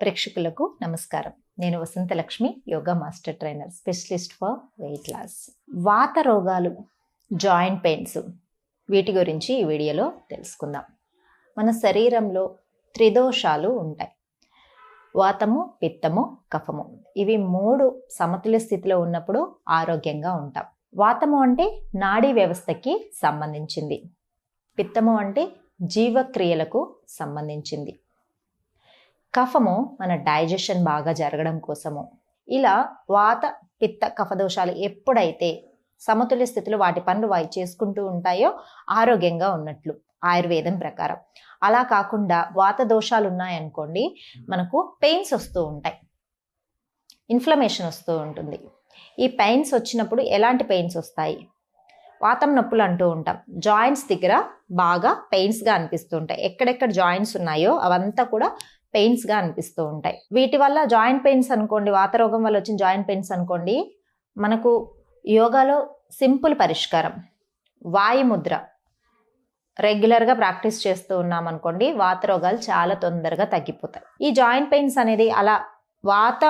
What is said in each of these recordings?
ప్రేక్షకులకు నమస్కారం. నేను Vasanthalakshmi, yoga master trainer, specialist for weight loss. వాత రోగాలు, జాయింట్ పెయిన్స్, వీటి గురించి ఈ వీడియోలో తెలుసుకుందాం. మన శరీరంలో త్రిదోషాలు ఉంటాయి: వాతము, పిత్తము, కఫము. ఇవి మూడు సమతుల్య స్థితిలో ఉన్నప్పుడు ఆరోగ్యంగా ఉంటాం. వాతము అంటే నాడీ వ్యవస్థకి సంబంధించింది, పిత్తము అంటే జీవక్రియలకు సంబంధించింది, కఫము మన డైజెషన్ బాగా జరగడం కోసము. ఇలా వాత, పిత్త, కఫ దోషాలు ఎప్పుడైతే సమతుల్య స్థితిలో వాటి పనులు వాయి చేసుకుంటూ ఉంటాయో ఆరోగ్యంగా ఉన్నట్లు ఆయుర్వేదం ప్రకారం. అలా కాకుండా వాత దోషాలు ఉన్నాయనుకోండి, మనకు పెయిన్స్ వస్తూ ఉంటాయి, ఇన్ఫ్లమేషన్ వస్తూ ఉంటుంది. ఈ పెయిన్స్ వచ్చినప్పుడు ఎలాంటి పెయిన్స్ వస్తాయి? వాతం నొప్పులు అంటూ ఉంటాం. జాయింట్స్ దగ్గర బాగా పెయిన్స్గా అనిపిస్తూ ఉంటాయి. ఎక్కడెక్కడ జాయింట్స్ ఉన్నాయో అవంతా కూడా పెయిన్స్గా అనిపిస్తూ ఉంటాయి. వీటి వల్ల జాయింట్ పెయిన్స్ అనుకోండి, వాత రోగం వల్ల వచ్చిన జాయింట్ పెయిన్స్ అనుకోండి, మనకు యోగాలో సింపుల్ పరిష్కారం వాయుముద్ర రెగ్యులర్గా ప్రాక్టీస్ చేస్తూ ఉన్నాం అనుకోండి, వాత రోగాలు చాలా తొందరగా తగ్గిపోతాయి. ఈ జాయింట్ పెయిన్స్ అనేది అలా వాత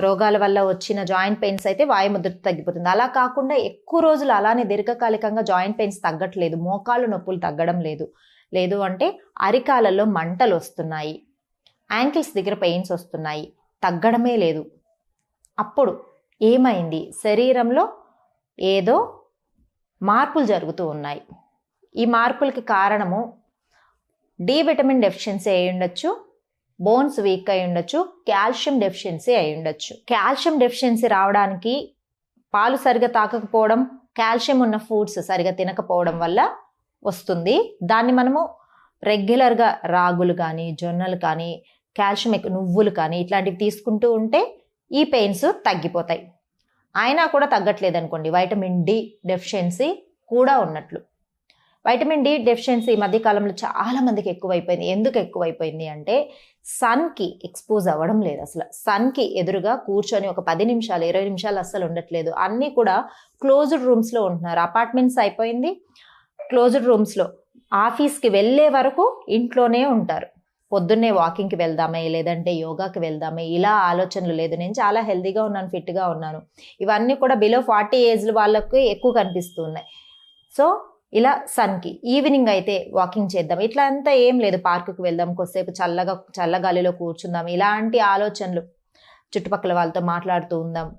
రోగాల వల్ల వచ్చిన జాయింట్ పెయిన్స్ అయితే వాయుముద్ర తగ్గిపోతుంది. అలా కాకుండా ఎక్కువ రోజులు అలానే దీర్ఘకాలికంగా జాయింట్ పెయిన్స్ తగ్గట్లేదు, మోకాళ్ళు నొప్పులు తగ్గడం లేదు అంటే అరికాలలో మంటలు వస్తున్నాయి, యాంకిల్స్ దగ్గర పెయిన్స్ వస్తున్నాయి, తగ్గడమే లేదు. అప్పుడు ఏమైంది? శరీరంలో ఏదో మార్పులు జరుగుతూ ఉన్నాయి. ఈ మార్పులకి కారణము డి విటమిన్ డెఫిషియన్సీ అయి ఉండొచ్చు, బోన్స్ వీక్ అయి ఉండొచ్చు, కాల్షియం డెఫిషియన్సీ అయి ఉండొచ్చు. కాల్షియం డెఫిషియన్సీ రావడానికి పాలు సరిగా తాకకపోవడం, కాల్షియం ఉన్న ఫుడ్స్ సరిగా తినకపోవడం వల్ల వస్తుంది. దాన్ని మనము రెగ్యులర్గా రాగులు కానీ, జొన్నలు కానీ, కాల్షియం నువ్వులు కానీ ఇట్లాంటివి తీసుకుంటూ ఉంటే ఈ పెయిన్స్ తగ్గిపోతాయి. అయినా కూడా తగ్గట్లేదు అనుకోండి, వైటమిన్ డి డెఫిషియన్సీ కూడా ఉన్నట్లు. వైటమిన్ డి డెఫిషియన్సీ ఈ మధ్యకాలంలో చాలా మందికి ఎక్కువైపోయింది. ఎందుకు ఎక్కువైపోయింది అంటే సన్కి ఎక్స్పోజ్ అవ్వడం లేదు. అసలు సన్కి ఎదురుగా కూర్చొని ఒక 10 నిమిషాలు 20 నిమిషాలు అస్సలు ఉండట్లేదు. అన్నీ కూడా క్లోజ్డ్ రూమ్స్లో ఉంటున్నారు. అపార్ట్మెంట్స్ అయిపోయింది, క్లోజ్డ్ రూమ్స్లో. ఆఫీస్కి వెళ్ళే వరకు ఇంట్లోనే ఉంటారు. పొద్దున్నే వాకింగ్కి వెళ్దామే, లేదంటే యోగాకి వెళ్దామే, ఇలా ఆలోచనలు లేదు. నేను చాలా హెల్తీగా ఉన్నాను, ఫిట్గా ఉన్నాను, ఇవన్నీ కూడా బిలో 40 ఏజ్ వాళ్ళకి ఎక్కువ కనిపిస్తూ ఉన్నాయి. సో ఇలా సన్కి ఈవినింగ్ అయితే వాకింగ్ చేద్దాం, ఇట్లా అంతా ఏం లేదు. పార్కుకి వెళ్దాం, కొద్దిసేపు చల్లగాలిలో కూర్చుందాం, ఇలాంటి ఆలోచనలు. చుట్టుపక్కల వాళ్ళతో మాట్లాడుతూ ఉందాం,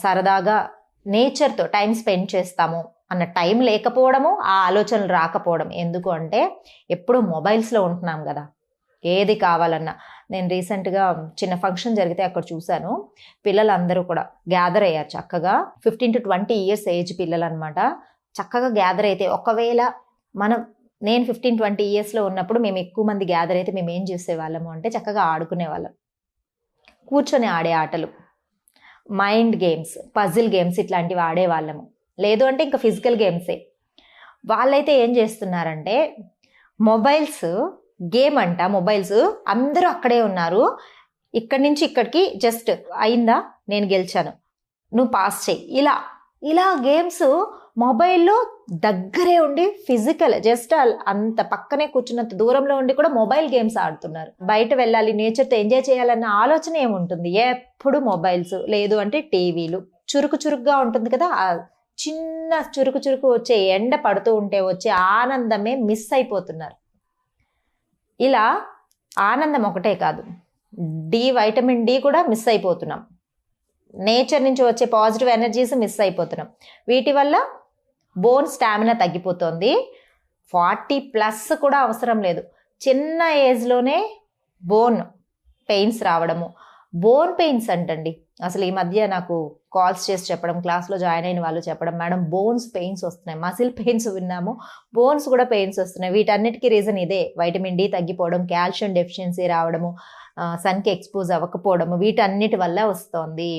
సరదాగా నేచర్తో టైం స్పెండ్ చేస్తాము అన్న టైం లేకపోవడము, ఆ ఆలోచనలు రాకపోవడం. ఎందుకు అంటే ఎప్పుడూ మొబైల్స్లో ఉంటున్నాం కదా, ఏది కావాలన్నా. నేను రీసెంట్గా చిన్న ఫంక్షన్ జరిగితే అక్కడ చూశాను, పిల్లలందరూ కూడా గ్యాదర్ అయ్యారు చక్కగా. 15 to 20 years ఏజ్ పిల్లలు అనమాట. చక్కగా గ్యాదర్ అయితే, ఒకవేళ నేను 15-20 yearsలో ఉన్నప్పుడు మేము ఎక్కువ మంది గ్యాదర్ అయితే మేము ఏం చేసేవాళ్ళము అంటే చక్కగా ఆడుకునేవాళ్ళం. కూర్చొని ఆడే ఆటలు, మైండ్ గేమ్స్, పజిల్ గేమ్స్ ఇట్లాంటివి ఆడేవాళ్ళము. లేదు అంటే ఇంకా ఫిజికల్ గేమ్సే. వాళ్ళైతే ఏం చేస్తున్నారంటే మొబైల్స్ గేమ్ అంట, మొబైల్స్ అందరూ అక్కడే ఉన్నారు. ఇక్కడి నుంచి ఇక్కడికి జస్ట్ అయిందా, నేను గెలిచాను, నువ్వు పాస్ చేయి, ఇలా గేమ్స్ మొబైల్లో దగ్గరే ఉండి ఫిజికల్ జస్ట్ అంత పక్కనే కూర్చున్నంత దూరంలో ఉండి కూడా మొబైల్ గేమ్స్ ఆడుతున్నారు. బయట వెళ్ళాలి, నేచర్తో ఎంజాయ్ చేయాలన్న ఆలోచన ఏముంటుంది? ఎప్పుడు మొబైల్స్, లేదు అంటే టీవీలు. చురుకుగా ఉంటుంది కదా, ఆ చిన్న చురుకు వచ్చే ఎండ పడుతూ ఉంటే వచ్చే ఆనందమే మిస్ అయిపోతున్నారు. ఇలా ఆనందం ఒకటే కాదు, వైటమిన్ డి కూడా మిస్ అయిపోతున్నాం. నేచర్ నుంచి వచ్చే పాజిటివ్ ఎనర్జీస్ మిస్ అయిపోతున్నాం. వీటి వల్ల బోన్ స్టామినా తగ్గిపోతుంది. 40+ కూడా అవసరం లేదు, చిన్న ఏజ్లోనే బోన్ పెయిన్స్ రావడము. బోన్ పెయిన్స్ అంటండి, అసలు ఈ మధ్య నాకు కాల్స్ చేసి చెప్పడం, క్లాస్లో జాయిన్ అయిన వాళ్ళు చెప్పడం, మేడం బోన్స్ పెయిన్స్ వస్తున్నాయి, మసిల్ పెయిన్స్ విన్నాము, బోన్స్ కూడా పెయిన్స్ వస్తున్నాయి. వీటన్నిటికీ రీజన్ ఇదే, వైటమిన్ డి తగ్గిపోవడం, కాల్షియం డెఫిషియన్సీ రావడము, సన్కి ఎక్స్పోజ్ అవ్వకపోవడము, వీటన్నిటి వల్ల వస్తుంది.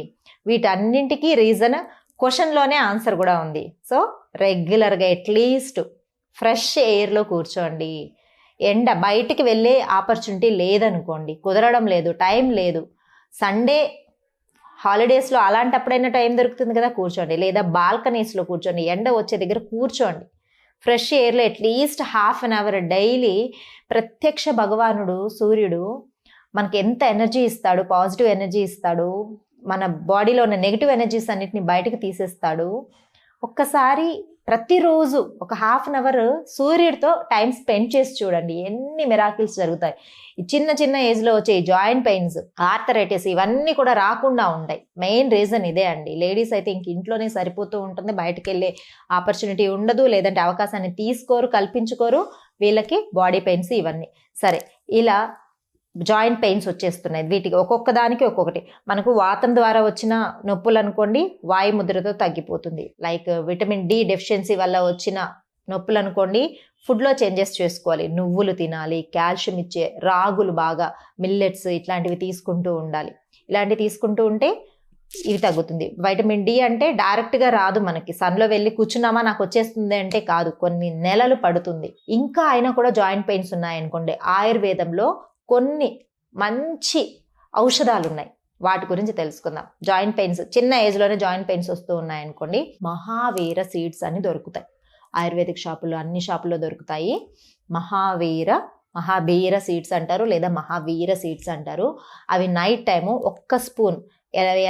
వీటన్నింటికి రీజన్ క్వశ్చన్లోనే ఆన్సర్ కూడా ఉంది. సో రెగ్యులర్గా అట్లీస్ట్ ఫ్రెష్ ఎయిర్లో కూర్చోండి. బయటికి వెళ్ళే ఆపర్చునిటీ లేదనుకోండి, కుదరడం లేదు, టైం లేదు, సండే హాలిడేస్లో అలాంటప్పుడైనా టైం దొరుకుతుంది కదా, కూర్చోండి. లేదా బాల్కనీస్లో కూర్చోండి, ఎండ వచ్చే దగ్గర కూర్చోండి. ఫ్రెష్ ఎయిర్లో అట్లీస్ట్ ½ an hour డైలీ. ప్రత్యక్ష భగవానుడు సూర్యుడు మనకి ఎంత ఎనర్జీ ఇస్తాడు, పాజిటివ్ ఎనర్జీ ఇస్తాడు, మన బాడీలో ఉన్న నెగిటివ్ ఎనర్జీస్ అన్నిటిని బయటకు తీసేస్తాడు. ఒక్కసారి ప్రతిరోజు ఒక హాఫ్ అన్ అవర్ సూర్యుడితో టైం స్పెండ్ చేసి చూడండి, ఎన్ని మిరాకిల్స్ జరుగుతాయి. ఈ చిన్న చిన్న ఏజ్లో వచ్చే జాయింట్ పెయిన్స్, ఆర్థరైటిస్ ఇవన్నీ కూడా రాకుండా ఉంటాయి. మెయిన్ రీజన్ ఇదే అండి. లేడీస్ అయితే ఇంక ఇంట్లోనే సరిపోతూ ఉంటుంది, బయటకు వెళ్ళే ఆపర్చునిటీ ఉండదు, లేదంటే అవకాశాన్ని తీసుకోరు, కల్పించుకోరు. వీళ్ళకి బాడీ పెయిన్స్ ఇవన్నీ. సరే, ఇలా జాయింట్ పెయిన్స్ వచ్చేస్తున్నాయి. వీటికి ఒక్కొక్క దానికి ఒక్కొక్కటి. మనకు వాతం ద్వారా వచ్చిన నొప్పులు అనుకోండి, వాయు ముద్రతో తగ్గిపోతుంది. లైక్ విటమిన్ డి డెఫిషియన్సీ వల్ల వచ్చిన నొప్పులు అనుకోండి, ఫుడ్లో చేంజెస్ చేసుకోవాలి. నువ్వులు తినాలి, కాల్షియం ఇచ్చే రాగులు, బాగా మిల్లెట్స్ ఇట్లాంటివి తీసుకుంటూ ఉండాలి. ఇలాంటివి తీసుకుంటూ ఉంటే ఇవి తగ్గుతుంది. వైటమిన్ డి అంటే డైరెక్ట్గా రాదు మనకి, సన్లో వెళ్ళి కూర్చున్నామా నాకు వచ్చేస్తుంది అంటే కాదు, కొన్ని నెలలు పడుతుంది. ఇంకా అయినా కూడా జాయింట్ పెయిన్స్ ఉన్నాయనుకోండి, ఆయుర్వేదంలో కొన్ని మంచి ఔషధాలు ఉన్నాయి, వాటి గురించి తెలుసుకుందాం. జాయింట్ పెయిన్స్, చిన్న ఏజ్లోనే జాయింట్ పెయిన్స్ వస్తూ ఉన్నాయనుకోండి, మహావీర సీడ్స్ అని దొరుకుతాయి. ఆయుర్వేదిక్ షాపుల్లో, అన్ని షాపుల్లో దొరుకుతాయి. మహాబీర సీడ్స్ అంటారు, లేదా మహావీర సీడ్స్ అంటారు. అవి నైట్ టైము ఒక్క స్పూన్,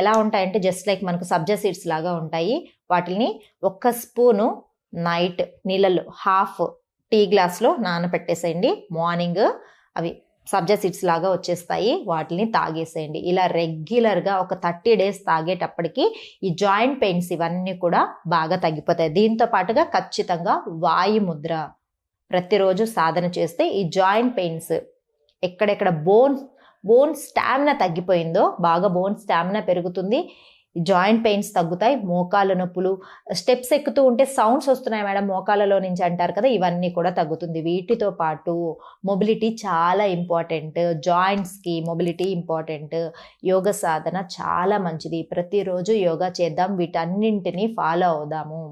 ఎలా ఉంటాయంటే జస్ట్ లైక్ మనకు సబ్జా సీడ్స్ లాగా ఉంటాయి. వాటిని ఒక్క స్పూను నైట్ నీళ్ళల్లో హాఫ్ టీ గ్లాస్లో నానబెట్టేసేయండి. మార్నింగ్ అవి సబ్జా సీడ్స్ లాగా వచ్చేస్తాయి, వాటిని తాగేసేయండి. ఇలా రెగ్యులర్గా ఒక 30 days తాగేటప్పటికి ఈ జాయింట్ పెయిన్స్ ఇవన్నీ కూడా బాగా తగ్గిపోతాయి. దీంతో పాటుగా ఖచ్చితంగా వాయు ముద్ర ప్రతిరోజు సాధన చేస్తే ఈ జాయింట్ పెయిన్స్, ఎక్కడెక్కడ బోన్ స్టామినా తగ్గిపోయిందో బాగా బోన్ స్టామినా పెరుగుతుంది, జాయింట్ పెయిన్స్ తగ్గుతాయి. మోకాళ్ళ నొప్పులు, స్టెప్స్ ఎక్కుతూ ఉంటే సౌండ్స్ వస్తున్నాయి మేడం మోకాళ్ళలో నుంచి అంటారు కదా, ఇవన్నీ కూడా తగ్గుతుంది. వీటితో పాటు మొబిలిటీ చాలా ఇంపార్టెంట్, జాయింట్స్కి మొబిలిటీ ఇంపార్టెంట్. యోగ సాధన చాలా మంచిది, ప్రతిరోజు యోగా చేద్దాం, వీటన్నింటినీ ఫాలో అవుదాము.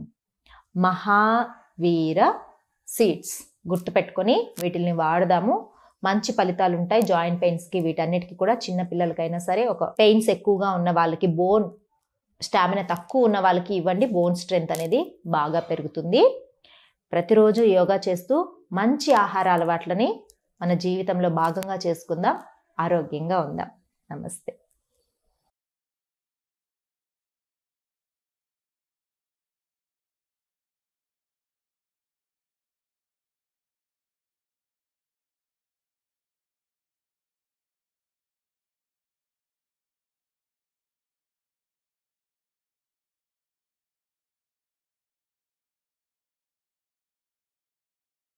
మహావీర సీడ్స్ గుర్తుపెట్టుకొని వీటిని వాడదాము, మంచి ఫలితాలు ఉంటాయి. జాయింట్ పెయిన్స్కి వీటన్నిటికీ కూడా, చిన్న పిల్లలకైనా సరే, ఒక పెయిన్స్ ఎక్కువగా ఉన్న వాళ్ళకి, బోన్ స్టామినా తక్కువ ఉన్న వాళ్ళకి ఇవ్వండి, బోన్ స్ట్రెంగ్త్ అనేది బాగా పెరుగుతుంది. ప్రతిరోజు యోగా చేస్తూ మంచి ఆహార అలవాట్లని మన జీవితంలో భాగంగా చేసుకుందాం, ఆరోగ్యంగా ఉందాం. నమస్తే.